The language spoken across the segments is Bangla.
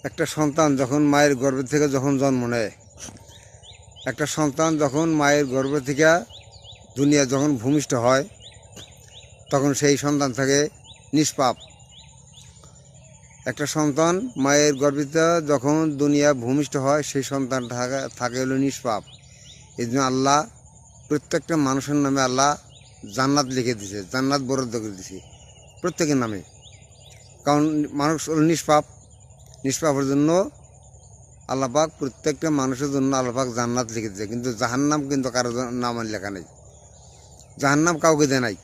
একটা সন্তান যখন মায়ের গর্ভ থেকে যখন জন্ম নেয়, একটা সন্তান যখন মায়ের গর্ভ থেকে দুনিয়া যখন ভূমিষ্ঠ হয়, তখন সেই সন্তান থাকে নিষ্পাপ। একটা সন্তান মায়ের গর্ভে যখন দুনিয়া ভূমিষ্ঠ হয়, সেই সন্তান থাকে হলো নিষ্পাপ। এই জন্য আল্লাহ প্রত্যেকটা মানুষের নামে আল্লাহ জান্নাত লিখে দিছে, জান্নাত বরাদ্দ করে দিছে প্রত্যেকের নামে। কারণ মানুষ হলো নিষ্পাপ, নিষ্পাপের জন্য আল্লাহ পাক প্রত্যেকটা মানুষের জন্য আল্লাহ পাক জান্নাত লিখে দিয়েছে, কিন্তু জাহান্নাম কিন্তু কারো নাম লেখা নেই। জাহান্নাম কাউকে দেয় নাই।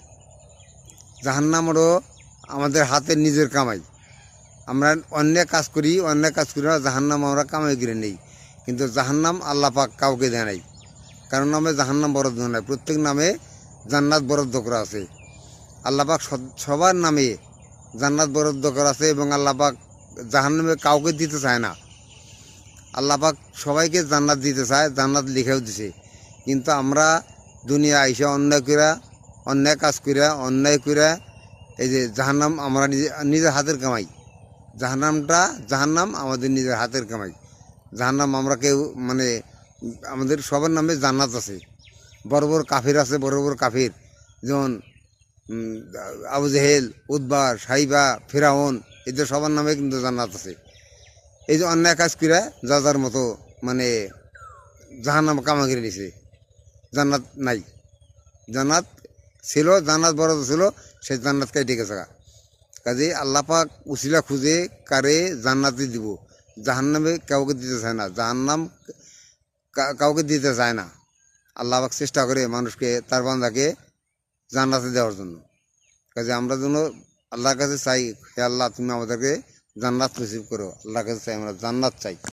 জাহান্নাম হলো আমাদের হাতের নিজের কামাই। আমরা অন্যায় কাজ করি জাহান্নাম আমরা কামাই করে নেই, কিন্তু জাহান্নাম আল্লাহ পাক কাউকে দেয় নাই। কারণ নামে জাহান্নাম বরাদ্দ নাই, প্রত্যেক নামে জান্নাত বরাদ্দ করা আছে। আল্লাহ পাক সবার নামে জান্নাত বরাদ্দ করা আছে, এবং আল্লাহ পাক জাহান্নামে কাউকে দিতে চায় না। আল্লাহ পাক সবাইকে জান্নাত দিতে চায়, জান্নাত লিখেও দিছে। কিন্তু আমরা দুনিয়া আইসা অন্যায় কাজ অন্যায় করে এই যে জাহান্নাম আমরা নিজের হাতের কামাই। জাহান্নাম আমাদের নিজের হাতের কামাই। জাহান্নাম আমরা কেউ আমাদের সবার নামে জান্নাত আছে। বড় বড় কাফির আছে, বড় বড় কাফির, যেমন আবু জেহেল, উদ্বা, সাইবা, ফিরাউন, এদের সবার নামে কিন্তু জান্নাত আছে। এই যে অন্যায় কাজ করে যার মতো জাহান্নাম কামা করে নিছে, জান্নাত নাই। জান্নাত ছিল, জান্নাত বড় ছিল, সেই জান্নাত কেটে গেছে। কাজে আল্লাহ পাক উসিলা খুঁজে কারে জান্নাতে দিব, জাহান্নামে কাউকে দিতে চায় না। জাহান্নাম কাউকে দিতে চায় না। আল্লাহ পাক চেষ্টা করে মানুষকে, তার বান্দাকে জান্নাতে দেওয়ার জন্য। কাজে আমরা যেন আল্লাহর কাছে চাই, হে আল্লাহ তুমি আমাদেরকে জান্নাত নসিব করো। আল্লাহর কাছে চাই, আমরা জান্নাত চাই।